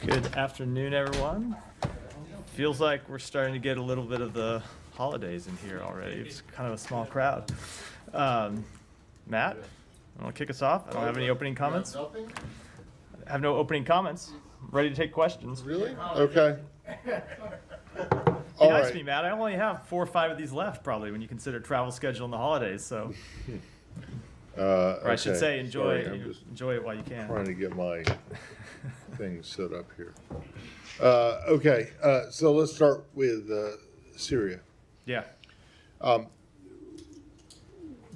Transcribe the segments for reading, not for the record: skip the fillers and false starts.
Good afternoon, everyone. Feels like we're starting to get a little bit of the holidays in here already. It's kind of a small crowd. Matt, you want to kick us off? I don't have any opening comments. I have no opening comments. I'm ready to take questions. Really? Okay. Be nice to me, Matt. I only have 4 or 5 of these left, probably, when you consider travel schedule and the holidays. So, or I should say, enjoy it while you can. Trying to get my thing set up here. Okay, so let's start with Syria. Yeah.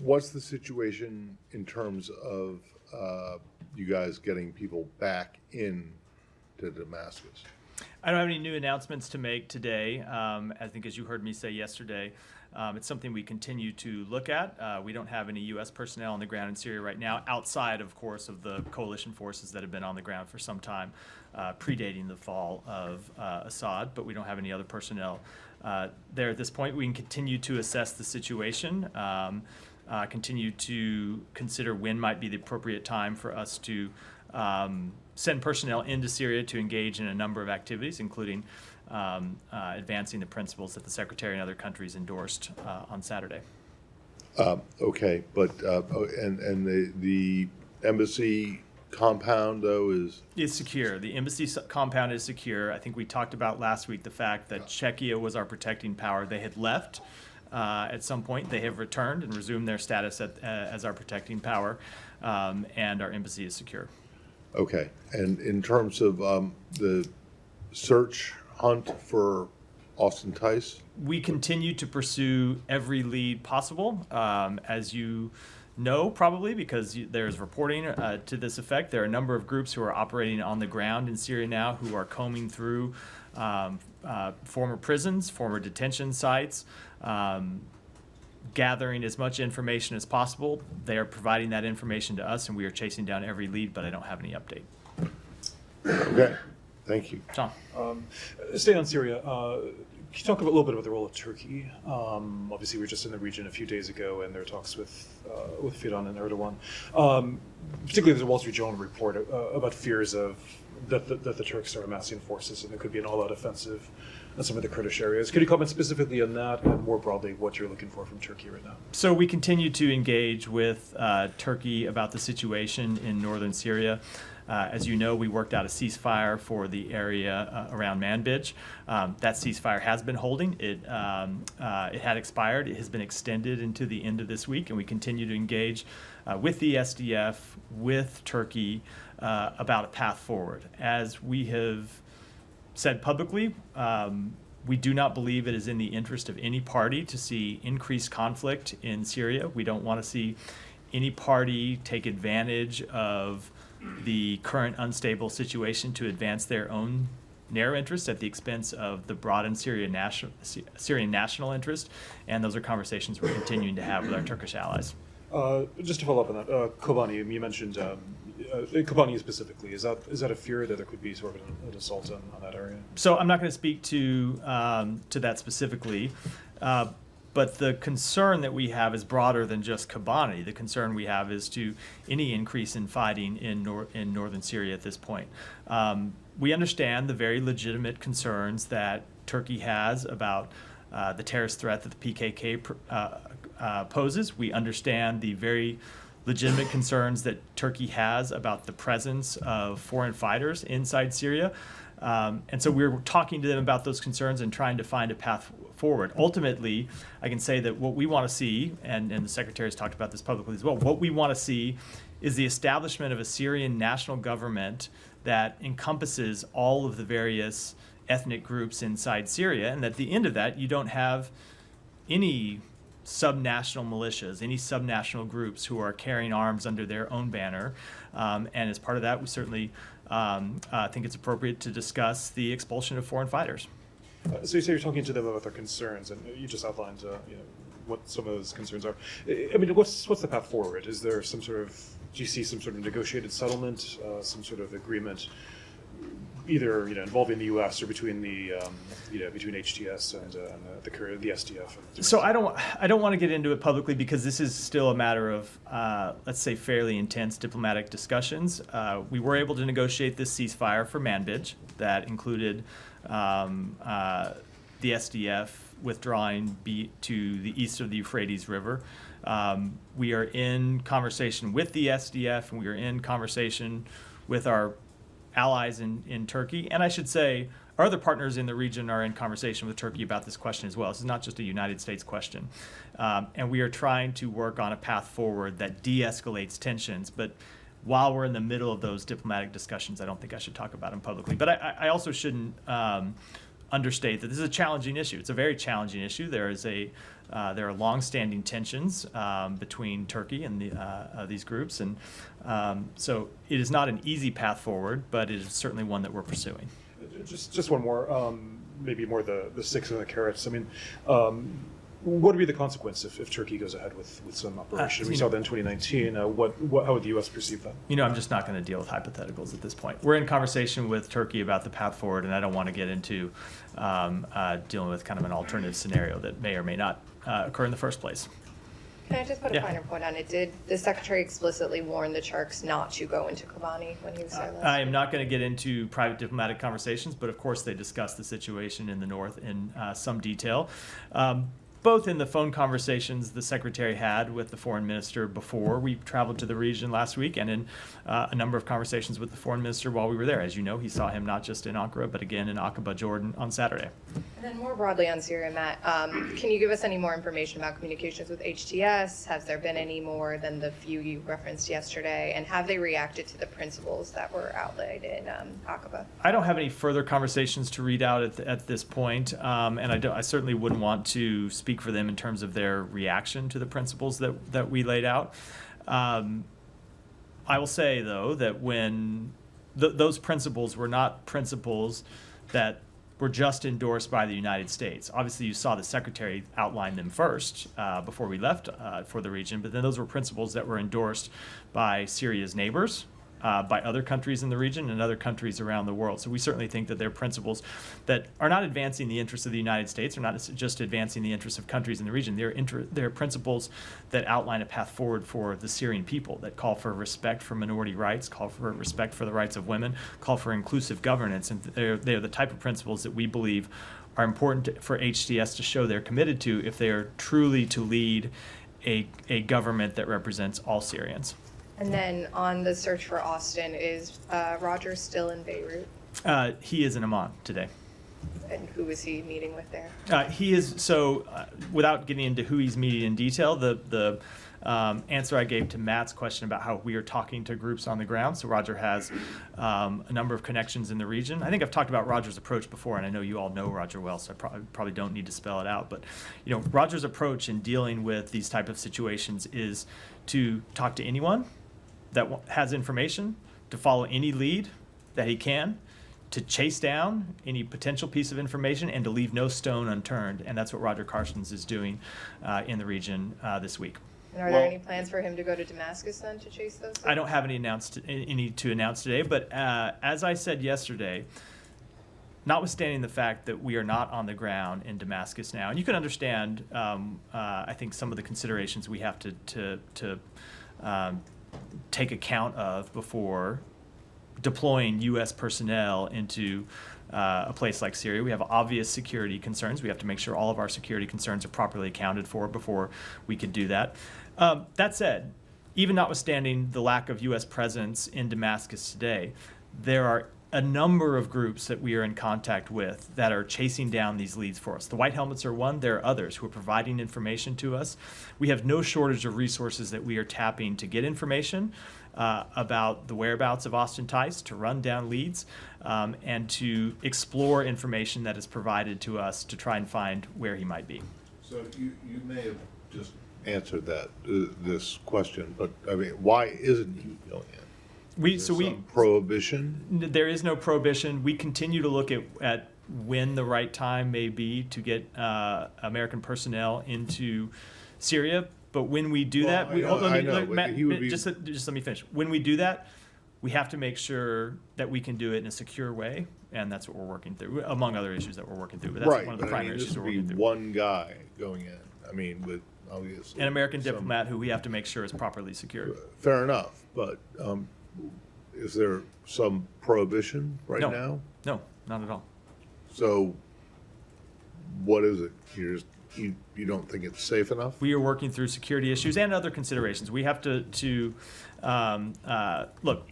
What's the situation in terms of you guys getting people back in to Damascus? I don't have any new announcements to make today. I think, as you heard me say yesterday, it's something we continue to look at. We don't have any U.S. personnel on the ground in Syria right now, outside, of course, of the coalition forces that have been on the ground for some time, predating the fall of Assad, but we don't have any other personnel there at this point. We can continue to assess the situation, continue to consider when might be the appropriate time for us to send personnel into Syria to engage in a number of activities, including advancing the principles that the Secretary and other countries endorsed on Saturday. Okay, but and the embassy compound, though, is secure. The embassy compound is secure. I think we talked about last week the fact that Czechia was our protecting power. They had left at some point. They have returned and resumed their status as our protecting power, and our embassy is secure. Okay, and in terms of the search hunt for Austin Tice? We continue to pursue every lead possible. As you know, probably, because there's reporting to this effect, there are a number of groups who are operating on the ground in Syria now who are combing through former prisons, former detention sites, gathering as much information as possible. They are providing that information to us, and we are chasing down every lead, but I don't have any update. Okay, thank you. John. Stay on Syria. Can you talk a little bit about the role of Turkey? Obviously, we were just in the region a few days ago, and there are talks with Fidan and Erdogan. Particularly, there's a Wall Street Journal report about fears of that the Turks are amassing forces, and there could be an all-out offensive in some of the Kurdish areas. Could you comment specifically on that, and more broadly, what you're looking for from Turkey right now? So we continue to engage with Turkey about the situation in northern Syria. As you know, we worked out a ceasefire for the area around Manbij. That ceasefire has been holding. It had expired. It has been extended into the end of this week, and we continue to engage with the SDF, with Turkey, about a path forward. As we have said publicly, we do not believe it is in the interest of any party to see increased conflict in Syria. We don't want to see any party take advantage of the current unstable situation to advance their own narrow interests at the expense of the broadened Syrian national interest, and those are conversations we're continuing to have with our Turkish allies. Just to follow up on that, Kobani, you mentioned Kobani specifically. Is that a fear that there could be sort of an assault on that area? So I'm not going to speak to that specifically. But the concern that we have is broader than just Kobani. The concern we have is to any increase in fighting in northern Syria at this point. We understand the very legitimate concerns that Turkey has about the terrorist threat that the PKK poses. We understand the very legitimate concerns that Turkey has about the presence of foreign fighters inside Syria. And so we're talking to them about those concerns and trying to find a path forward. Ultimately, I can say that what we want to see, and the Secretary has talked about this publicly as well, what we want to see is the establishment of a Syrian national government that encompasses all of the various ethnic groups inside Syria, and at the end of that, you don't have any subnational militias, any subnational groups who are carrying arms under their own banner. And as part of that, we certainly think it's appropriate to discuss the expulsion of foreign fighters. So you say you're talking to them about their concerns, and you just outlined what some of those concerns are. I mean, what's the path forward? Is there do you see some sort of negotiated settlement, some sort of agreement either involving the U.S. or between the between HTS and the SDF. So I don't want to get into it publicly because this is still a matter of let's say fairly intense diplomatic discussions. We were able to negotiate this ceasefire for Manbij that included the SDF withdrawing to the east of the Euphrates River. We are in conversation with the SDF, and we are in conversation with our allies in Turkey. And I should say, our other partners in the region are in conversation with Turkey about this question as well. This is not just a United States question. And we are trying to work on a path forward that de-escalates tensions. But while we're in the middle of those diplomatic discussions, I don't think I should talk about them publicly. But I also shouldn't understate that this is a challenging issue. It's a very challenging issue. There are long-standing tensions between Turkey and these groups, and so it is not an easy path forward, but it is certainly one that we're pursuing. Just one more, maybe more the sticks and the carrots. I mean, what would be the consequence if Turkey goes ahead with some operation? We saw that in 2019. How would the U.S. perceive that? I'm just not going to deal with hypotheticals at this point. We're in conversation with Turkey about the path forward, and I don't want to get into dealing with kind of an alternative scenario that may or may not occur in the first place. Can I just put a finer point on it? Did the Secretary explicitly warn the Turks not to go into Kobani when he was there last I am not going to get into private diplomatic conversations, but of course they discussed the situation in the north in some detail. Both in the phone conversations the Secretary had with the Foreign Minister before we traveled to the region last week, and in a number of conversations with the Foreign Minister while we were there. As you know, he saw him not just in Ankara, but again in Aqaba, Jordan on Saturday. And then more broadly on Syria, Matt, can you give us any more information about communications with HTS? Has there been any more than the few you referenced yesterday? And have they reacted to the principles that were outlaid in Aqaba? I don't have any further conversations to read out at this point, and I certainly wouldn't want to speak for them in terms of their reaction to the principles that we laid out. I will say, though, that when those principles were not principles that were just endorsed by the United States. Obviously, you saw the Secretary outline them first before we left for the region, but then those were principles that were endorsed by Syria's neighbors, by other countries in the region and other countries around the world. So we certainly think that they're principles that are not advancing the interests of the United States, or not just advancing the interests of countries in the region. They're principles that outline a path forward for the Syrian people, that call for respect for minority rights, call for respect for the rights of women, call for inclusive governance. And they're the type of principles that we believe are important for HTS to show they're committed to if they are truly to lead a government that represents all Syrians. And then on the search for Austin, is Roger still in Beirut? He is in Amman today. And who is he meeting with there? He is, so without getting into who he's meeting in detail, the answer I gave to Matt's question about how we are talking to groups on the ground. So Roger has a number of connections in the region. I think I've talked about Roger's approach before, and I know you all know Roger well, so I probably don't need to spell it out. But Roger's approach in dealing with these type of situations is to talk to anyone that has information, to follow any lead that he can, to chase down any potential piece of information, and to leave no stone unturned. And that's what Roger Carstens is doing in the region this week. And are there any plans for him to go to Damascus then to chase those? I don't have any to announce today, but as I said yesterday, notwithstanding the fact that we are not on the ground in Damascus now, and you can understand, I think, some of the considerations we have to take account of before deploying U.S. personnel into a place like Syria. We have obvious security concerns. We have to make sure all of our security concerns are properly accounted for before we could do that. That said, even notwithstanding the lack of U.S. presence in Damascus today, there are a number of groups that we are in contact with that are chasing down these leads for us. The White Helmets are one. There are others who are providing information to us. We have no shortage of resources that we are tapping to get information about the whereabouts of Austin Tice, to run down leads, and to explore information that is provided to us to try and find where he might be. So you may have just answered that this question, but I mean, why isn't he going in? Some prohibition? There is no prohibition. We continue to look at when the right time may be to get American personnel into Syria. But when we do that, just let me finish. When we do that, we have to make sure that we can do it in a secure way, and that's what we're working through, among other issues that we're working through. But that's Right, one of the but I mean, primary this issues we're would be working through. one guy going in, I mean, with obviously. An American some- diplomat who we have to make sure is properly secured. Fair enough, but is there some prohibition right No. now? No, not at all. So what is it? You don't think it's safe enough? We are working through security issues and other considerations. We have to look,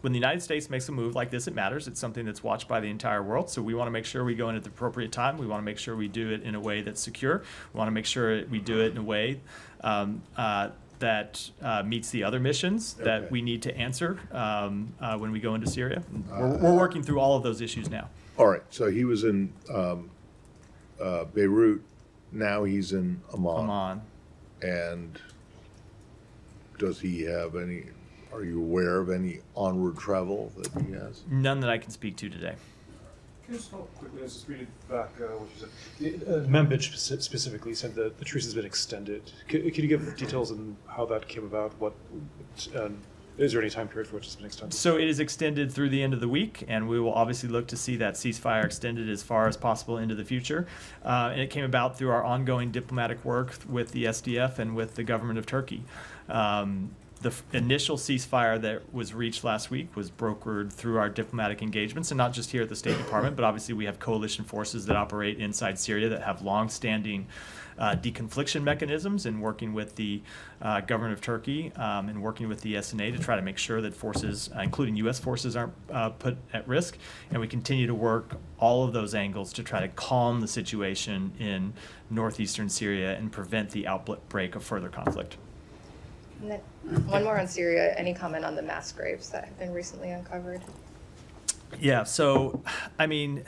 when the United States makes a move like this, it matters. It's something that's watched by the entire world. So we want to make sure we go in at the appropriate time. We want to make sure we do it in a way that's secure. We want to make sure we do it in a way that meets the other missions that Okay. we need to answer when we go into Syria. We're working through all of those issues now. All right, so he was in Beirut, now he's in Oman. And does he have any, are you aware of any onward travel that he has? None that I can speak to today. Can you just follow up quickly? I was just reading back what you said. Membitch specifically said that the truce has been extended. Could you give details on how that came about? Is there any time period for which it's been extended? So it is extended through the end of the week, and we will obviously look to see that ceasefire extended as far as possible into the future. And it came about through our ongoing diplomatic work with the SDF and with the government of Turkey. The initial ceasefire that was reached last week was brokered through our diplomatic engagements, and not just here at the State Department, but obviously we have coalition forces that operate inside Syria that have long-standing deconfliction mechanisms, in working with the government of Turkey and working with the SNA to try to make sure that forces, including U.S. forces, aren't put at risk. And we continue to work all of those angles to try to calm the situation in northeastern Syria and prevent the outbreak of further conflict. And then one more on Syria. Any comment on the mass graves that have been recently uncovered? Yeah, so, I mean,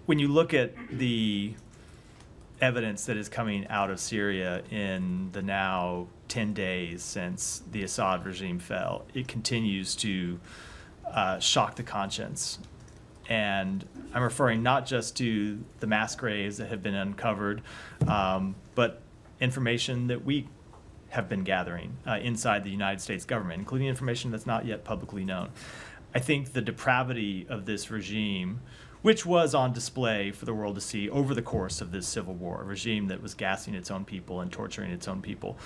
when you look at the evidence that is coming out of Syria in the now 10 days since the Assad regime fell, it continues to shock the conscience. And I'm referring not just to the mass graves that have been uncovered, but information that we have been gathering inside the United States government, including information that's not yet publicly known. I think the depravity of this regime, which was on display for the world to see over the course of this civil war, a regime that was gassing its own people and torturing its own people,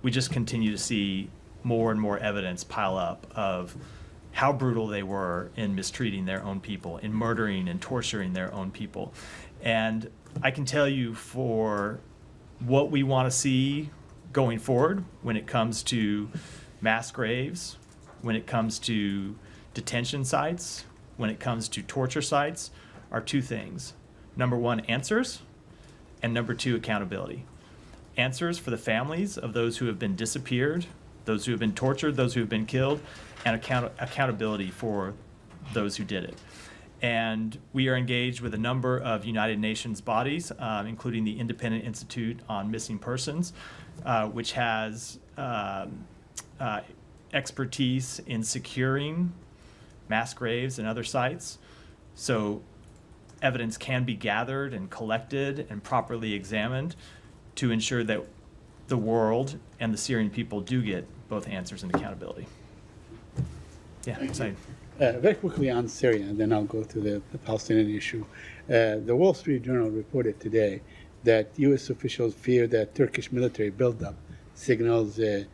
we just continue to see more and more evidence pile up of how brutal they were in mistreating their own people, in murdering and torturing their own people. And I can tell you, for what we want to see going forward when it comes to mass graves, when it comes to detention sites, when it comes to torture sites, are two things. Number one, answers, and number two, accountability. Answers for the families of those who have been disappeared, those who have been tortured, those who have been killed, and accountability for those who did it. And we are engaged with a number of United Nations bodies, including the Independent Institute on Missing Persons, which has expertise in securing mass graves and other sites. So evidence can be gathered and collected and properly examined to ensure that the world and the Syrian people do get both answers and accountability. Yeah, Saeed. Very quickly on Syria, and then I'll go to the Palestinian issue. The Wall Street Journal reported today that U.S. officials fear that Turkish military buildup signals a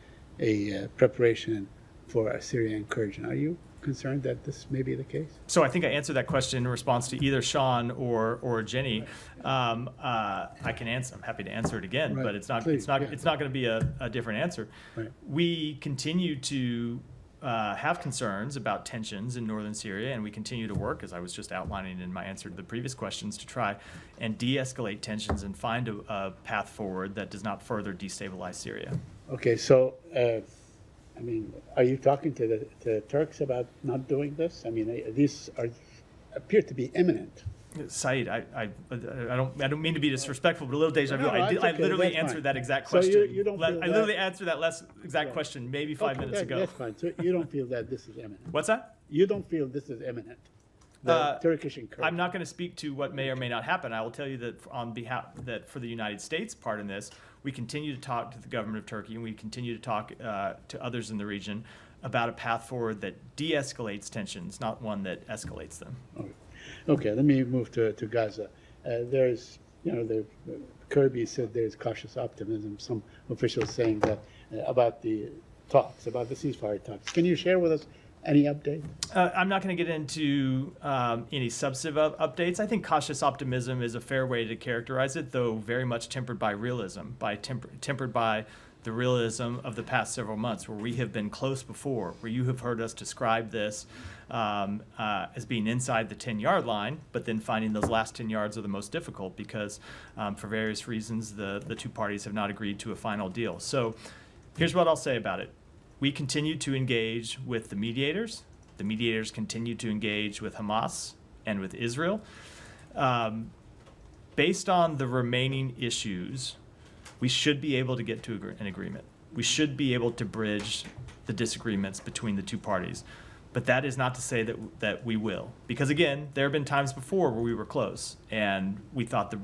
preparation for a Syrian incursion. Are you concerned that this may be the case? So I think I answered that question in response to either Sean or Jenny. I can answer. I'm happy to answer it again, Right. but it's not Please, yeah. going to be a different answer. Right. We continue to have concerns about tensions in northern Syria, and we continue to work, as I was just outlining in my answer to the previous questions, to try and de-escalate tensions and find a path forward that does not further destabilize Syria. Okay, so I mean, are you talking to the Turks about not doing this? I mean, these appear to be imminent. Saeed, I don't mean to be disrespectful, but a little deja vu. No, I it's okay, literally that's answered fine. that exact So question. you don't feel I literally answered that exact question maybe 5 minutes ago. That's fine. So you don't feel that this is imminent? What's that? You don't feel this is imminent? The Turkish incursion? I'm not going to speak to what may or may not happen. I will tell you that on behalf that for the United States part in this, we continue to talk to the government of Turkey, and we continue to talk to others in the region about a path forward that de-escalates tensions, not one that escalates them. Okay, let me move to Gaza. There's, Kirby said there's cautious optimism. Some officials saying that about the talks, about the ceasefire talks. Can you share with us any update? I'm not going to get into any substantive updates. I think cautious optimism is a fair way to characterize it, though very much tempered by realism, tempered by the realism of the past several months, where we have been close before, where you have heard us describe this as being inside the 10-yard line, but then finding those last 10 yards are the most difficult because for various reasons, the two parties have not agreed to a final deal. So here's what I'll say about it. We continue to engage with the mediators. The mediators continue to engage with Hamas and with Israel. Based on the remaining issues, we should be able to get to an agreement. We should be able to bridge the disagreements between the two parties. But that is not to say that we will. Because again, there have been times before where we were close and we thought the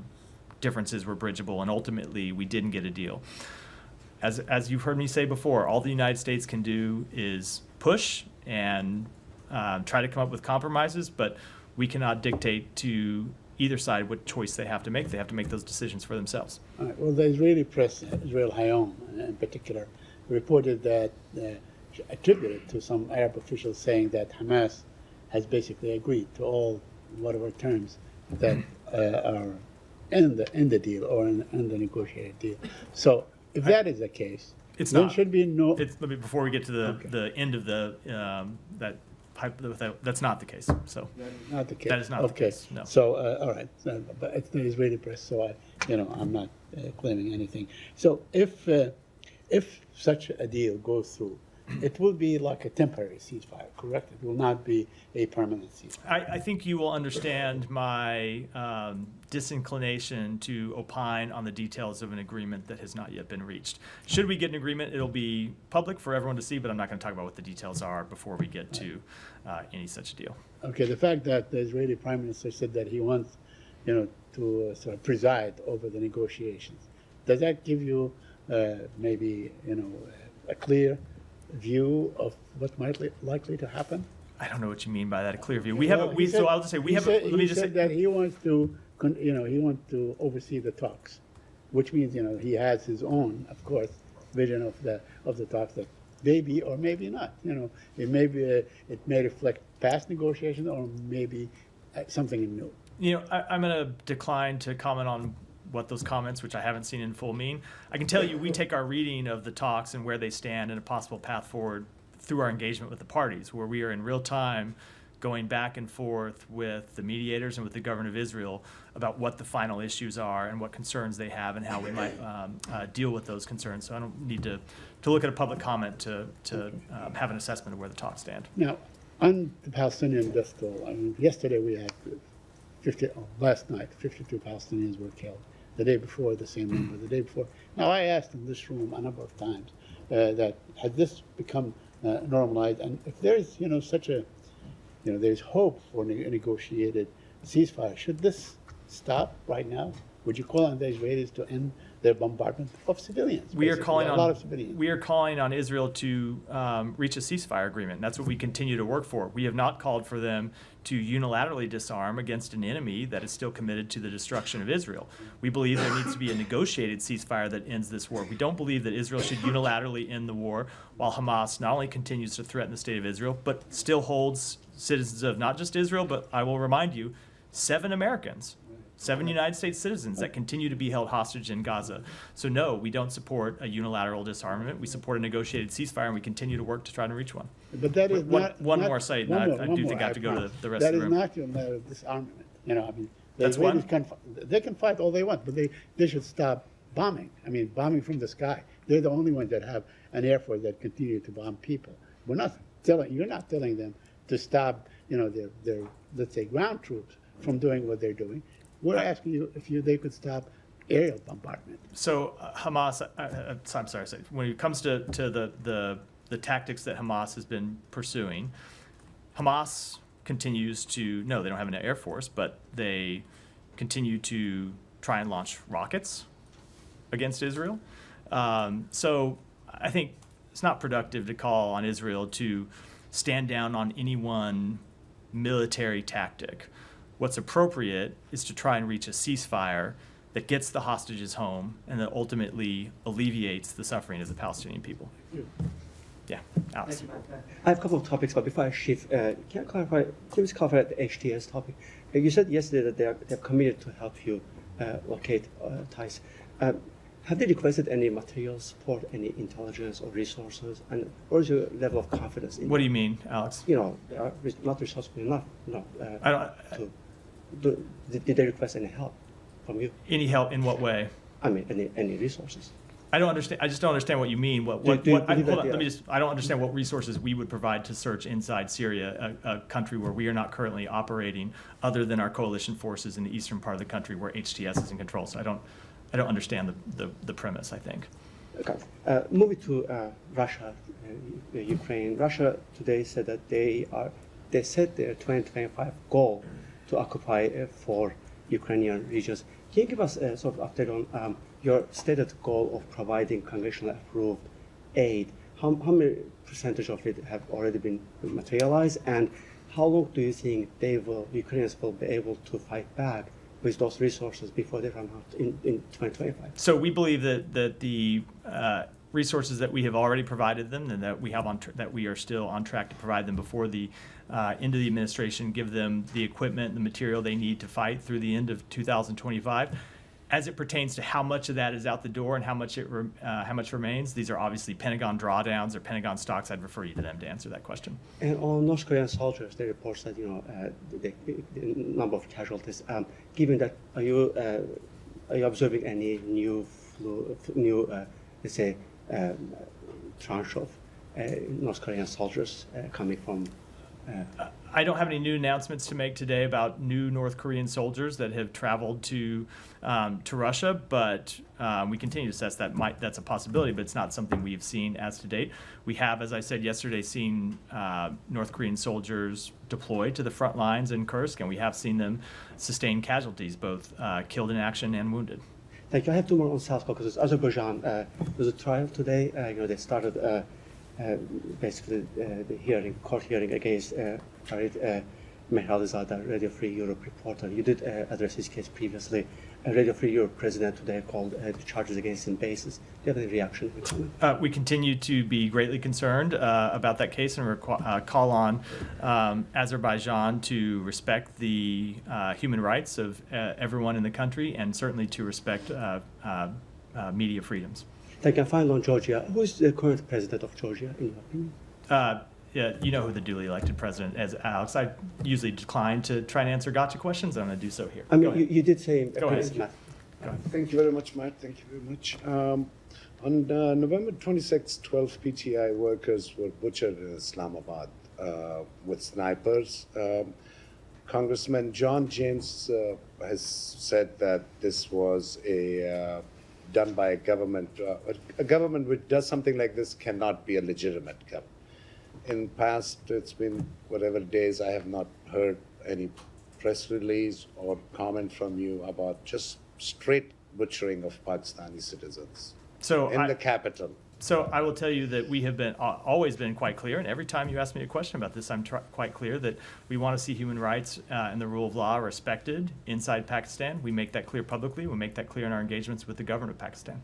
differences were bridgeable, and ultimately we didn't get a deal. As you've heard me say before, all the United States can do is push and try to come up with compromises, but we cannot dictate to either side what choice they have to make. They have to make those decisions for themselves. All right. Well, the Israeli press, Israel Hayom in particular, reported that, attributed to some Arab officials saying that Hamas has basically agreed to all whatever terms that are in the deal or in the negotiated deal. So if that is the case, It's then not. should be no. Let me, before we get to Okay. the end of that's not the case. So Not the case. That is not the okay. case, no. So, all right. But it's the Israeli press, so I'm not claiming anything. So if such a deal goes through, it will be like a temporary ceasefire, correct? It will not be a permanent ceasefire. I think you will understand my disinclination to opine on the details of an agreement that has not yet been reached. Should we get an agreement, it'll be public for everyone to see, but I'm not going to talk about what the details are before we get to any such deal. Okay, the fact that the Israeli prime minister said that he wants, to sort of preside over the negotiations, does that give you maybe, a clear view of what might likely to happen? I don't know what you mean by that, a clear view. So I'll just say, let me just say. that he wants to, he wants to oversee the talks, which means, he has his own, of course, vision of the talks that maybe or maybe not. It may reflect past negotiations or maybe something new. I'm going to decline to comment on what those comments, which I haven't seen in full, mean. I can tell you we take our reading of the talks and where they stand and a possible path forward through our engagement with the parties, where we are in real time going back and forth with the mediators and with the government of Israel about what the final issues are and what concerns they have and how we might deal with those concerns. So I don't need to look at a public comment to have an assessment of where the talks stand. Now, on the Palestinian death toll, yesterday we had last night, 52 Palestinians were killed. The day before, the same number. The day before. Now, I asked in this room a number of times that had this become normalized, and if there is, such a, there's hope for a negotiated ceasefire, should this stop right now? Would you call on the Israelis to end their bombardment of civilians? We are calling a on lot of civilians. We are calling on Israel to reach a ceasefire agreement. That's what we continue to work for. We have not called for them to unilaterally disarm against an enemy that is still committed to the destruction of Israel. We believe there needs to be a negotiated ceasefire that ends this war. We don't believe that Israel should unilaterally end the war while Hamas not only continues to threaten the state of Israel, but still holds citizens of not just Israel, but I will remind you, 7 Americans. 7 United States citizens that continue to be held hostage in Gaza. So no, we don't support a unilateral disarmament. We support a negotiated ceasefire, and we continue to work to try to reach one. But that is One more site, and I do think I have to go to the rest of the room. That is not unilateral disarmament. The That's Israelis they can fight all they want, but they should stop bombing. Bombing from the sky. They're the only ones that have an air force that continue to bomb people. You're not telling them to stop, their let's say ground troops from doing what they're doing. We're asking you if they could stop aerial bombardment. So Hamas, I'm sorry, when it comes to the tactics that Hamas has been pursuing, Hamas continues to, no, they don't have an air force, but they continue to try and launch rockets against Israel. So I think it's not productive to call on Israel to stand down on any one military tactic. What's appropriate is to try and reach a ceasefire that gets the hostages home and that ultimately alleviates the suffering of the Palestinian people. Yeah, Alex. I have a couple of topics, but before I shift, can you please clarify the HTS topic? You said yesterday that they're committed to help you locate ties. Have they requested any material support, any intelligence or resources? And what is your level of confidence in What do you mean, Alex? they are not resourceful enough. Did they request any help from you? Any help in what way? I mean, any resources? I don't understand. I just don't understand what you mean. Do you believe hold that on, they let me are- just. I don't understand what resources we would provide to search inside Syria, a country where we are not currently operating, other than our coalition forces in the eastern part of the country where HTS is in control. So I don't understand the premise. I think. Okay. Moving to Russia, Ukraine. Russia today said that they set their 2025 goal to occupy 4 Ukrainian regions. Can you give us a sort of update on your stated goal of providing congressionally approved aid? How many percentage of it have already been materialized, and how long do you think Ukrainians will be able to fight back with those resources before they run out in 2025? So we believe that the resources that we have already provided them, and that we have that we are still on track to provide them before the end of the administration, give them the equipment, the material they need to fight through the end of 2025. As it pertains to how much of that is out the door and how much remains, these are obviously Pentagon drawdowns or Pentagon stocks. I'd refer you to them to answer that question. And on North Korean soldiers, they report that the number of casualties. Given that, are you observing any new let's say, tranche of North Korean soldiers coming from? I don't have any new announcements to make today about new North Korean soldiers that have traveled to Russia, but we continue to assess that's a possibility, but it's not something we've seen as to date. We have, as I said yesterday, seen North Korean soldiers deployed to the front lines in Kursk, and we have seen them sustain casualties, both killed in action and wounded. Thank you. I have 2 more on South Caucasus. Azerbaijan, there's a trial today. They started basically the court hearing against Farid Mehralizadeh, Radio Free Europe reporter. You did address his case previously. Radio Free Europe president today called the charges against him baseless. Do you have any reaction? We continue to be greatly concerned about that case and call on Azerbaijan to respect the human rights of everyone in the country, and certainly to respect media freedoms. Thank you. And finally, on Georgia, who is the current president of Georgia, in your opinion? Yeah, you know who the duly elected president is, Alex. I usually decline to try and answer gotcha questions. I'm going to do so here. I mean, you did say Go ahead. Matt. Thank you very much, Matt. Thank you very much. On November 26, 12 PTI workers were butchered in Islamabad with snipers. Congressman John James has said that this was done by a government. A government which does something like this cannot be a legitimate government. In past, it's been whatever days, I have not heard any press release or comment from you about just straight butchering of Pakistani citizens in the capital. So I will tell you that we have always been quite clear, and every time you ask me a question about this, I'm quite clear that we want to see human rights and the rule of law respected inside Pakistan. We make that clear publicly. We make that clear in our engagements with the government of Pakistan.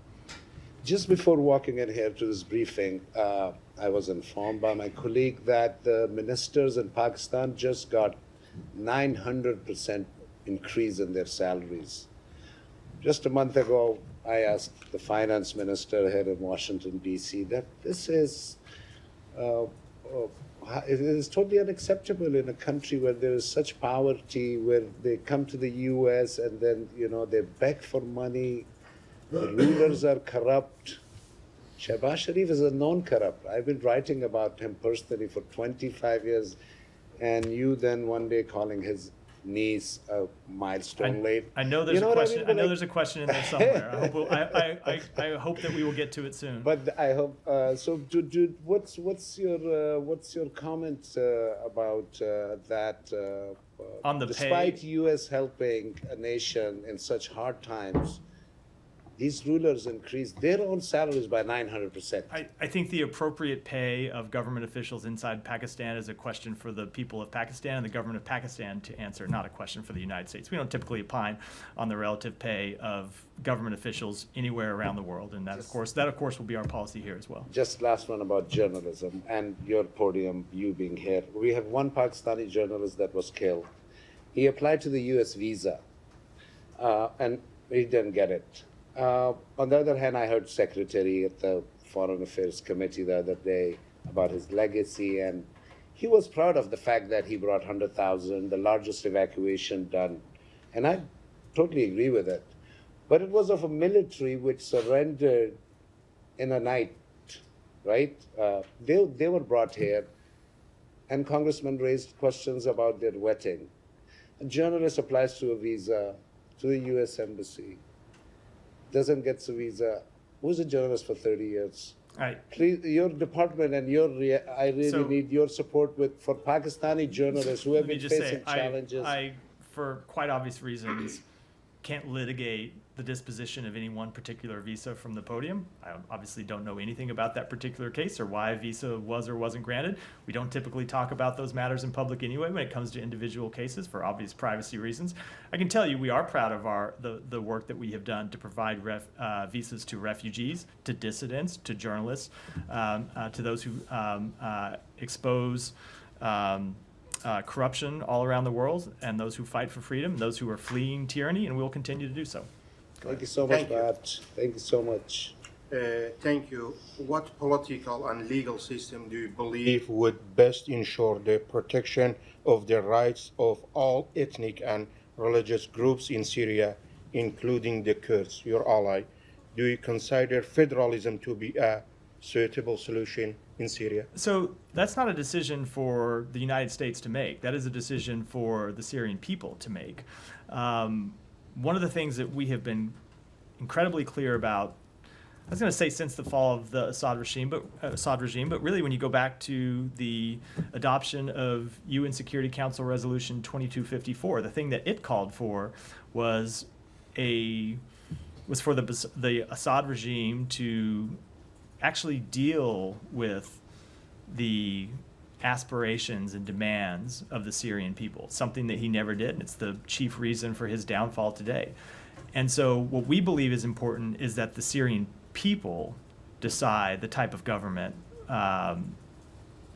Just before walking in here to this briefing, I was informed by my colleague that the ministers in Pakistan just got 900% increase in their salaries. Just a month ago, I asked the finance minister here in Washington, D.C., that this is it is totally unacceptable in a country where there is such poverty, where they come to the U.S. and then, they beg for money. The rulers are corrupt. Shehbaz Sharif is a known corrupt. I've been writing about him personally for 25 years, and you then one day calling his niece a milestone late. I know there's a question. I know there's a question in there somewhere. I hope that we will get to it soon. But I hope so. What's your comment about that? On the despite pay, U.S. helping a nation in such hard times, these rulers increased their own salaries by 900%. I think the appropriate pay of government officials inside Pakistan is a question for the people of Pakistan and the government of Pakistan to answer, not a question for the United States. We don't typically opine on the relative pay of government officials anywhere around the world, and that of course will be our policy here as well. Just last one about journalism and your podium, you being here. We have one Pakistani journalist that was killed. He applied to the U.S. visa, and he didn't get it. On the other hand, I heard Secretary at the Foreign Affairs Committee the other day about his legacy, and he was proud of the fact that he brought 100,000, the largest evacuation done, and I totally agree with it. But it was of a military which surrendered in a night, right? They were brought here, and congressmen raised questions about their vetting. A journalist applies to a visa to the U.S. Embassy, doesn't get the visa, who's a journalist for 30 years? Right. Please, your department and I really need your support for Pakistani journalists who have Let me been just facing say, challenges. I, for quite obvious reasons, can't litigate the disposition of any one particular visa from the podium. I obviously don't know anything about that particular case or why a visa was or wasn't granted. We don't typically talk about those matters in public anyway when it comes to individual cases for obvious privacy reasons. I can tell you we are proud of the work that we have done to provide visas to refugees, to dissidents, to journalists, to those who expose corruption all around the world, and those who fight for freedom, those who are fleeing tyranny, and we will continue to do so. Thank you so much, Thank you. Matt. Thank you so much. Thank you. What political and legal system do you believe would best ensure the protection of the rights of all ethnic and religious groups in Syria, including the Kurds, your ally? Do you consider federalism to be a suitable solution in Syria? So that's not a decision for the United States to make. That is a decision for the Syrian people to make. One of the things that we have been incredibly clear about, I was going to say since the fall of the Assad regime, but really when you go back to the adoption of UN Security Council Resolution 2254, the thing that it called for was for the Assad regime to actually deal with the aspirations and demands of the Syrian people, something that he never did, and it's the chief reason for his downfall today. And so what we believe is important is that the Syrian people decide the type of government and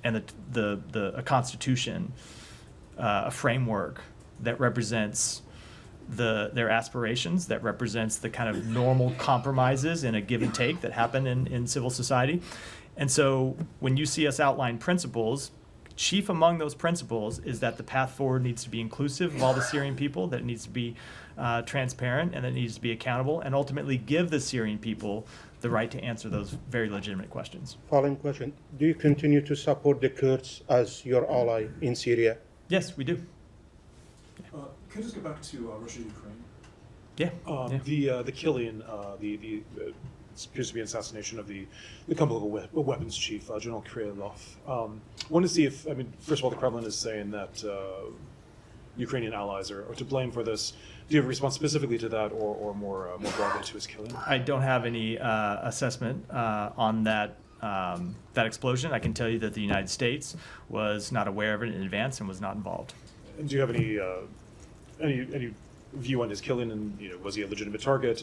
a constitution, a framework that represents their aspirations, that represents the kind of normal compromises and a give and take that happen in civil society. And so when you see us outline principles, chief among those principles is that the path forward needs to be inclusive of all the Syrian people, that it needs to be transparent, and that it needs to be accountable, and ultimately give the Syrian people the right to answer those very legitimate questions. Following question. Do you continue to support the Kurds as your ally in Syria? Yes, we do. Can I just get back to Russia-Ukraine? Yeah. The killing, the appears to be an assassination of the chemical weapons chief, General Krylov. Want to see if, first of all, the Kremlin is saying that Ukrainian allies are to blame for this. Do you have a response specifically to that, or more broadly to his killing? I don't have any assessment on that explosion. I can tell you that the United States was not aware of it in advance and was not involved. And do you have any view on his killing, and was he a legitimate target?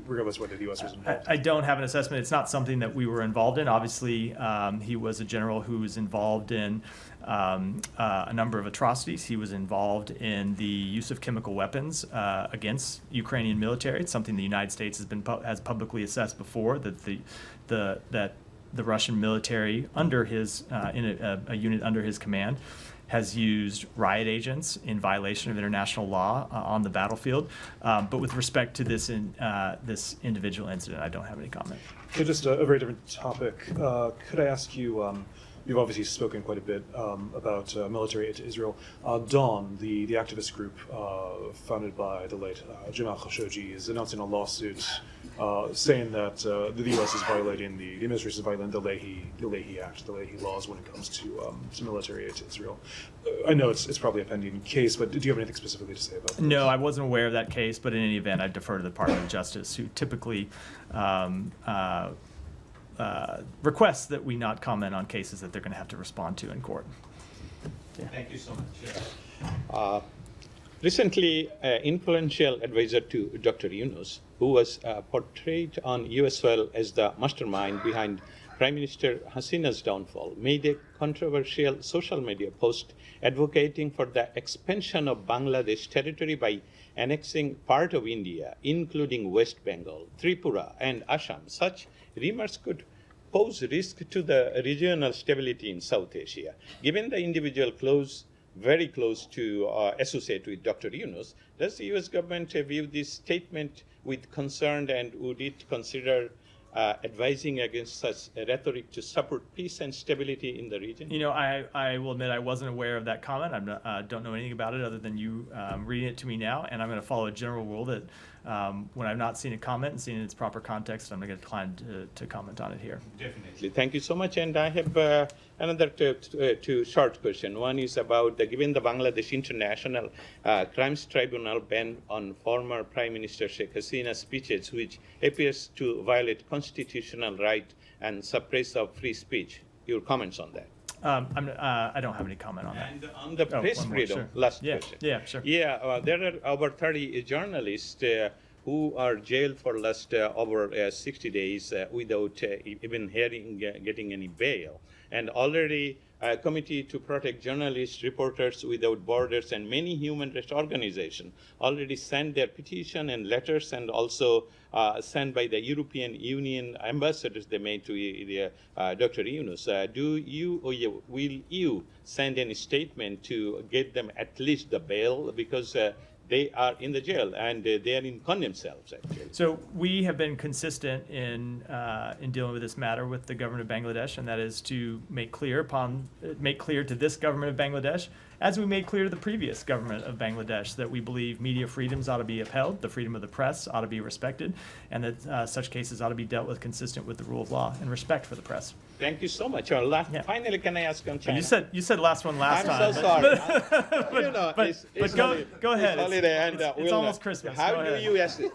Regardless whether the U.S. was involved. I don't have an assessment. It's not something that we were involved in. Obviously, he was a general who was involved in a number of atrocities. He was involved in the use of chemical weapons against Ukrainian military. It's something the United States has publicly assessed before, that the Russian military under his in a unit under his command has used riot agents in violation of international law on the battlefield. But with respect to this individual incident, I don't have any comment. Okay, just a very different topic. Could I ask you, you've obviously spoken quite a bit about military aid to Israel. Dawn, the activist group founded by the late Jamal Khashoggi, is announcing a lawsuit saying that the U.S. is violating the administration is violating the Leahy Act, the Leahy laws when it comes to military aid to Israel. I know it's probably a pending case, but do you have anything specifically to say about that? No, I wasn't aware of that case, but in any event, I defer to the Department of Justice, who typically requests that we not comment on cases that they're going to have to respond to in court. Thank you so much. Recently, influential advisor to Dr. Yunus, who was portrayed on US soil as the mastermind behind Prime Minister Hasina's downfall, made a controversial social media post advocating for the expansion of Bangladesh territory by annexing part of India, including West Bengal, Tripura, and Assam. Such remarks could pose risk to the regional stability in South Asia. Given the individual very close to associate with Dr. Yunus, does the U.S. government view this statement with concern, and would it consider advising against such rhetoric to support peace and stability in the region? You know, I will admit I wasn't aware of that comment. I don't know anything about it other than you reading it to me now, and I'm going to follow a general rule that when I've not seen a comment and seen it in its proper context, I'm going to decline to comment on it here. Definitely. Thank you so much. And I have another two short question. One is about given the Bangladesh International Crimes Tribunal ban on former Prime Minister Sheikh Hasina's speeches, which appears to violate constitutional right and suppress of free speech. Your comments on that? I don't have any comment on that. And on the press one more, freedom, sure. last Yeah, question. yeah, sure. Yeah, there are over 30 journalists who are jailed for last over 60 days without even getting any bail. And already a committee to protect journalists, Reporters Without Borders, and many human rights organizations already sent their petition and letters, and also sent by the European Union ambassadors they made to Dr. Yunus. Will you send any statement to get them at least the bail, because they are in the jail and they are in condemned cells, actually? So we have been consistent in dealing with this matter with the government of Bangladesh, and that is to make clear to this government of Bangladesh, as we made clear to the previous government of Bangladesh, that we believe media freedoms ought to be upheld, the freedom of the press ought to be respected, and that such cases ought to be dealt with consistent with the rule of law and respect for the press. Thank you so much. Yeah. Finally, can I ask on China? You said last one last time. I'm so sorry. But, You know, but, it's but holiday- go ahead. It's holiday and it's almost Christmas. How Go do ahead. you assess?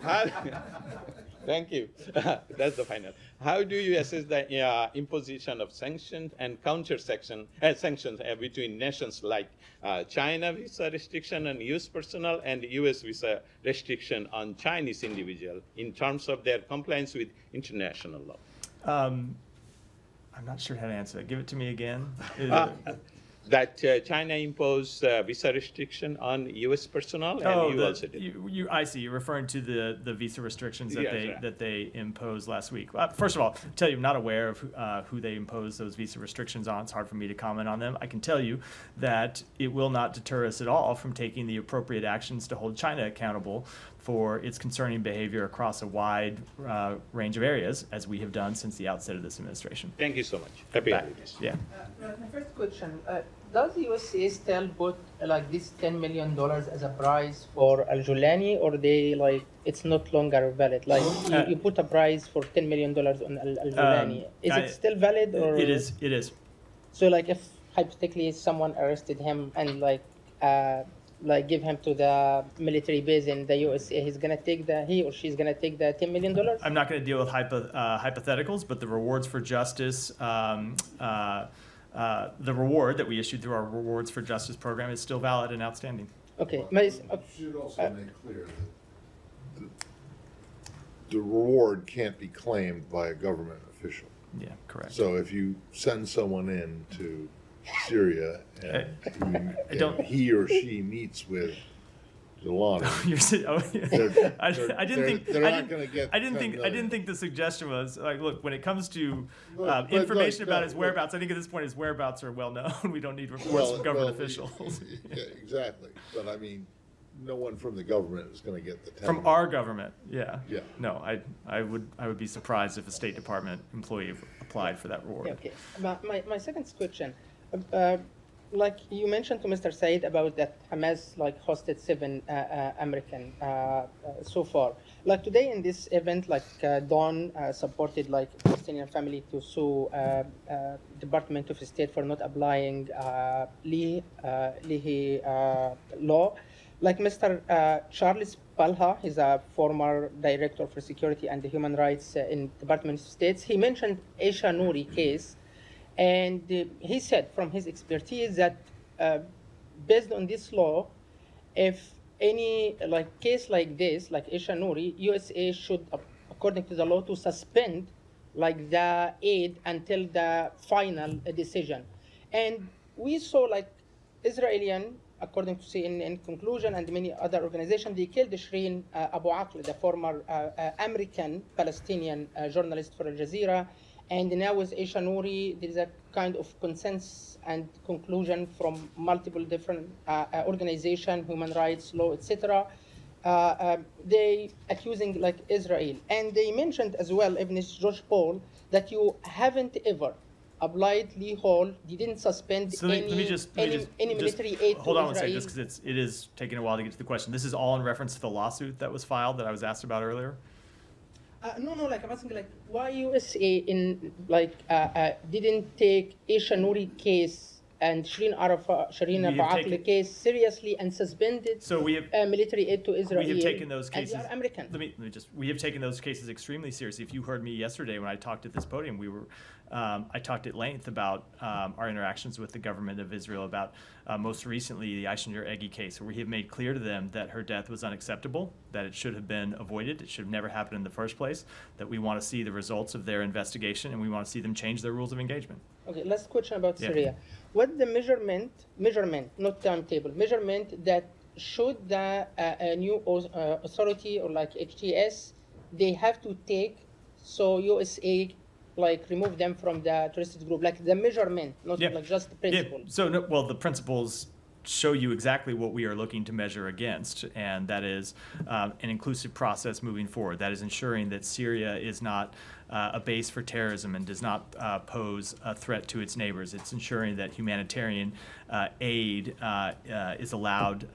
Thank you. That's the final. How do you assess the imposition of sanctions and sanctions between nations like China visa restriction on U.S. personnel and U.S. visa restriction on Chinese individual in terms of their compliance with international law? I'm not sure how to answer that. Give it to me again. That China imposed visa restriction on U.S. personnel, and you also did. I see. You're referring to the visa restrictions that Yes, right. that they imposed last week. First of all, I'll tell you, I'm not aware of who they imposed those visa restrictions on. It's hard for me to comment on them. I can tell you that it will not deter us at all from taking the appropriate actions to hold China accountable for its concerning behavior across a wide range of areas, as we have done since the outset of this administration. Thank you so much. Happy holidays. Yeah. My first question, does the USA still put like this $10 million as a prize for Al-Julani, or they like it's not longer valid? Like you put a prize for $10 million on Al-Julani. Is it still valid, or? It is. So like if hypothetically someone arrested him and like give him to the military base in the USA, he or she's gonna take the $10 million? I'm not going to deal with hypotheticals, but the rewards for justice, the reward that we issued through our Rewards for Justice program is still valid and outstanding. Okay. You should also make clear that the reward can't be claimed by a government official. Yeah, correct. So if you send someone in to Syria and he or she meets with Delano, I didn't think the suggestion was like, look, when it comes to information about his whereabouts, I think at this point his whereabouts are well known. We don't need reports from government officials. Yeah, exactly. But I mean, no one from the government is going to get the 10 From million. our government, yeah. Yeah. No, I would be surprised if a State Department employee applied for that reward. Yeah, okay. My second question, like you mentioned to Mr. Said about that Hamas like hosted 7 American so far. Like today in this event, like Dawn supported like Palestinian family to sue Department of State for not applying Leahy law. Like Mr. Charles Palha, he's a former director for security and human rights in Department of State. He mentioned Aisha Nouri case, and he said from his expertise that based on this law, if any like case like this, like Aisha Nouri, USA should, according to the law, to suspend like the aid until the final decision. And we saw like Israeli, according to CNN conclusion and many other organizations, they killed Shireen Abu Akleh, the former American Palestinian journalist for Al Jazeera. And now with Aisha Nouri, there is a kind of consensus and conclusion from multiple different organizations, human rights law, etc. They accusing like Israel. And they mentioned as well, even George Paul, that you haven't ever applied Lee Hall, you didn't suspend So let me just military aid hold to on one second, Israel. just because it is taking a while to get to the question. This is all in reference to the lawsuit that was filed that I was asked about earlier. No, like I'm asking, like, why USA in like didn't take Aisha Nouri case and Shireen Abu Akleh case seriously and suspended So we have military aid to Israel. we have taken those and cases. they are American. Let me just. We have taken those cases extremely seriously. If you heard me yesterday when I talked at this podium, I talked at length about our interactions with the government of Israel about most recently the Aisha Eggy case, where we have made clear to them that her death was unacceptable, that it should have been avoided, it should have never happened in the first place, that we want to see the results of their investigation, and we want to see them change their rules of engagement. Okay, last question about Yeah. Syria. What the measurement, not timetable, measurement that should the new authority or like HTS, they have to take so USA like remove them from the terrorist group, like the measurement, not Yeah. like just the principle. Yeah. So, no, well, the principles show you exactly what we are looking to measure against, and that is an inclusive process moving forward. That is ensuring that Syria is not a base for terrorism and does not pose a threat to its neighbors. It's ensuring that humanitarian aid is allowed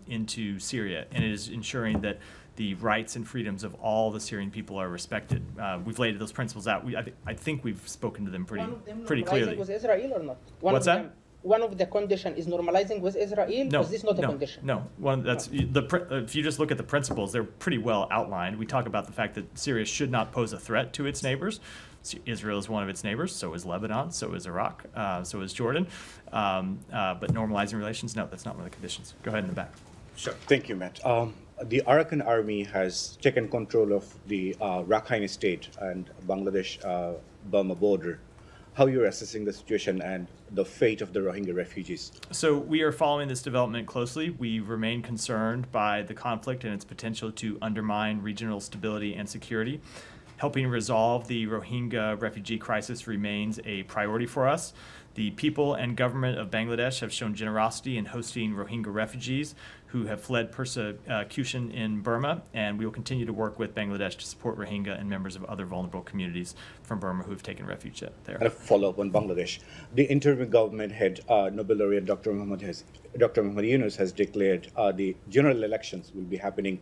into Syria, and it is ensuring that the rights and freedoms of all the Syrian people are respected. We've laid those principles out. I think we've spoken to them pretty Normalizing clearly. with Israel or not? What's that? One of the condition is normalizing with Israel. No, Is this not a no, condition? No, if you just look at the principles, they're pretty well outlined. We talk about the fact that Syria should not pose a threat to its neighbors. Israel is one of its neighbors, so is Lebanon, so is Iraq, so is Jordan. But normalizing relations, no, that's not one of the conditions. Go ahead in the back. Sure. Thank you, Matt. The Arakan army has taken control of the Rakhine state and Bangladesh-Burma border. How you're assessing the situation and the fate of the Rohingya refugees? So we are following this development closely. We remain concerned by the conflict and its potential to undermine regional stability and security. Helping resolve the Rohingya refugee crisis remains a priority for us. The people and government of Bangladesh have shown generosity in hosting Rohingya refugees who have fled persecution in Burma, and we will continue to work with Bangladesh to support Rohingya and members of other vulnerable communities from Burma who have taken refuge there. And a follow-up on Bangladesh. The interim government head, Nobel laureate Dr. Muhammad Yunus, has declared the general elections will be happening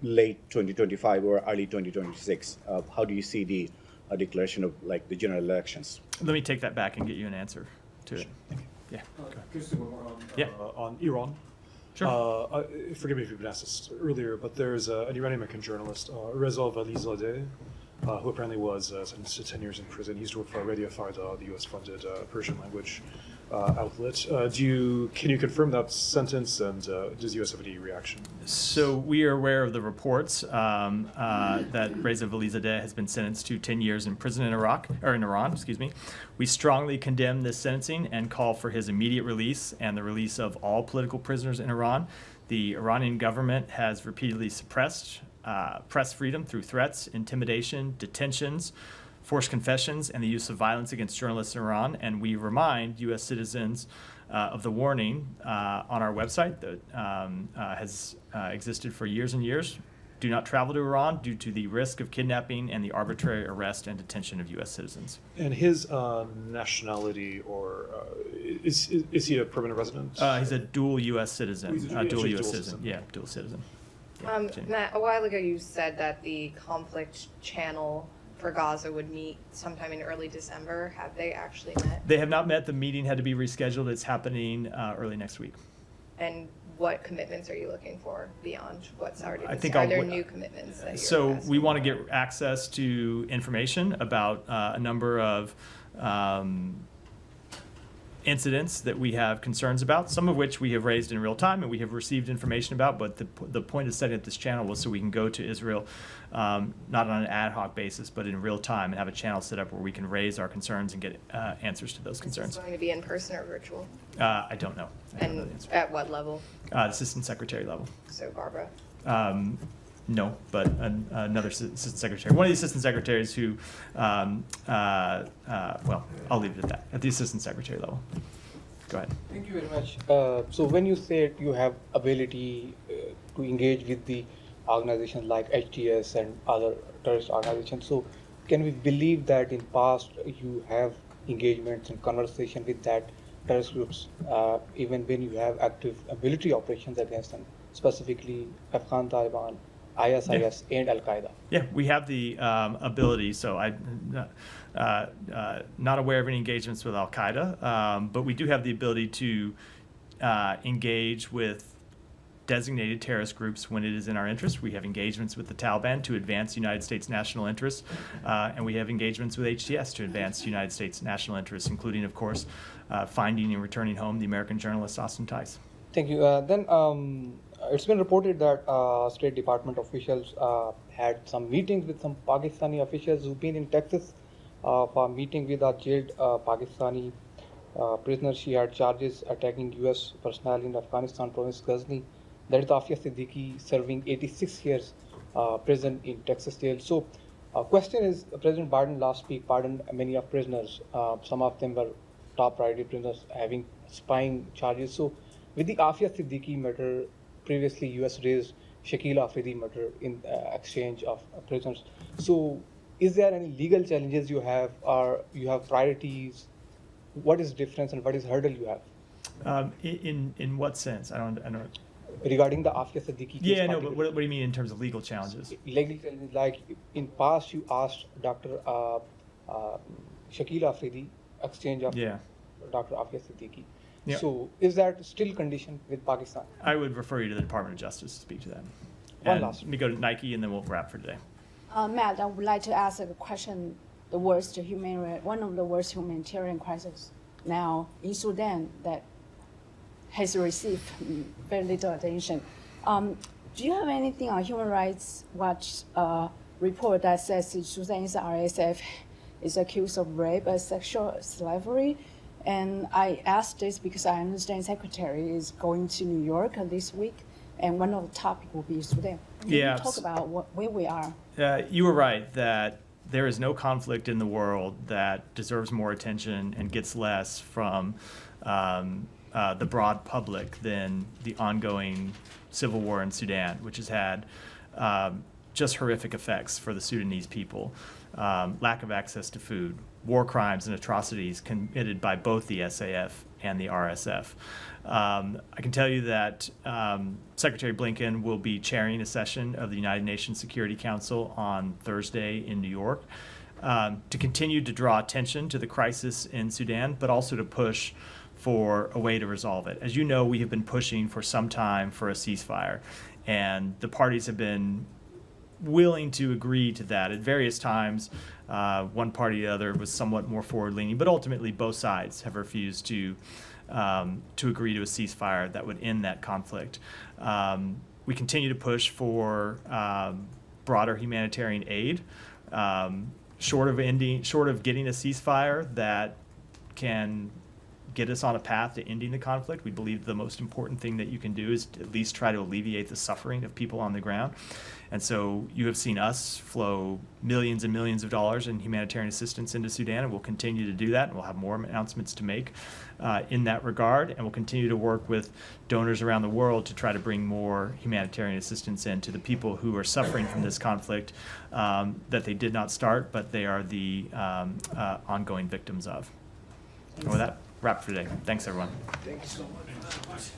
late 2025 or early 2026. How do you see the declaration of like the general elections? Let me take that back and get you an answer to it. Yeah. Just one more on, Yeah. on Iran. Sure. Forgive me if you've been asked this earlier, but there's an Iranian-American journalist, Reza Valizadeh, who apparently was sentenced to 10 years in prison. He used to work for Radio Farda, the U.S.-funded Persian language outlet. Can you confirm that sentence, and does the U.S. have any reaction? So we are aware of the reports that Reza Valizadeh has been sentenced to 10 years in prison in Iran. Excuse me. We strongly condemn this sentencing and call for his immediate release and the release of all political prisoners in Iran. The Iranian government has repeatedly suppressed press freedom through threats, intimidation, detentions, forced confessions and the use of violence against journalists in Iran. And we remind U.S. citizens of the warning on our website that has existed for years and years. Do not travel to Iran due to the risk of kidnapping and the arbitrary arrest and detention of U.S. citizens. And his nationality, or is he a permanent resident? He's a dual U.S. citizen. He's a Dual dual U.S. citizen. citizen. Yeah, dual citizen. Yeah, Jane. Matt, a while ago you said that the conflict channel for Gaza would meet sometime in early December. Have they actually met? They have not met. The meeting had to be rescheduled. It's happening early next week. And what commitments are you looking for beyond what's already I been think said? Are I'll there w- new commitments that you're So asking we want to for? get access to information about a number of incidents that we have concerns about, some of which we have raised in real time and we have received information about, but the point of setting up this channel was so we can go to Israel, not on an ad hoc basis, but in real time, and have a channel set up where we can raise our concerns and get answers to those Is concerns. this going to be in person or virtual? I don't know. I don't know the And answer. at what level? Assistant Secretary level. So Barbara. No, but another assistant secretary. One of the assistant secretaries who, well, I'll leave it at that, at the assistant secretary level. Go ahead. Thank you very much. So when you said you have ability to engage with the organizations like HTS and other terrorist organizations, so can we believe that in past you have engagements and conversation with that terrorist groups, even when you have active military operations against them, specifically Afghan Taliban, ISIS, and Al Qaeda? Yeah, we have the ability. So I'm not aware of any engagements with Al Qaeda, but we do have the ability to engage with designated terrorist groups when it is in our interest. We have engagements with the Taliban to advance United States national interests, and we have engagements with HTS to advance United States national interests, including, of course, finding and returning home the American journalist Austin Tice. Thank you. Then it's been reported that State Department officials had some meetings with some Pakistani officials who've been in Texas for a meeting with a jailed Pakistani prisoner. She had charges attacking U.S. personnel in Afghanistan province Ghazni. That is Afia Siddiqui, serving 86 years prison in Texas jail. So question is, President Biden last week pardoned many of prisoners. Some of them were top priority prisoners having spying charges. So with the Afia Siddiqui matter, previously U.S. raised Shakil Afridi matter in exchange of prisoners. So is there any legal challenges you have, or you have priorities? What is difference and what is hurdle you have? In what sense? I don't. Regarding the Afia Siddiqui case? Yeah, no, but what do you mean in terms of legal challenges? Legal challenges, like in past you asked Dr. Shakil Afridi exchange of Yeah. Dr. Afia Siddiqui. Yeah. So is that still conditioned with Pakistan? I would refer you to the Department of Justice to speak to that. One And last. Let me go to Nike, and then we'll wrap for today. Matt, I would like to ask a question. One of the worst humanitarian crises now in Sudan that has received very little attention. Do you have anything on Human Rights Watch report that says Sudanese RSF is accused of rape and sexual slavery? And I asked this because I understand Secretary is going to New York this week, and one of the topics will be Sudan. Can you talk about where we are? You were right that there is no conflict in the world that deserves more attention and gets less from the broad public than the ongoing civil war in Sudan, which has had just horrific effects for the Sudanese people. Lack of access to food, war crimes and atrocities committed by both the SAF and the RSF. I can tell you that Secretary Blinken will be chairing a session of the United Nations Security Council on Thursday in New York to continue to draw attention to the crisis in Sudan, but also to push for a way to resolve it. As you know, we have been pushing for some time for a ceasefire, and the parties have been willing to agree to that at various times. One party or the other was somewhat more forward-leaning, but ultimately both sides have refused to agree to a ceasefire that would end that conflict. We continue to push for broader humanitarian aid, short of getting a ceasefire that can get us on a path to ending the conflict. We believe the most important thing that you can do is to at least try to alleviate the suffering of people on the ground. And so you have seen us flow millions and millions of dollars in humanitarian assistance into Sudan, and we'll continue to do that, and we'll have more announcements to make in that regard, and we'll continue to work with donors around the world to try to bring more humanitarian assistance in to the people who are suffering from this conflict that they did not start, but they are the ongoing victims of. And with that, wrap for today. Thanks, everyone. Thank you so much.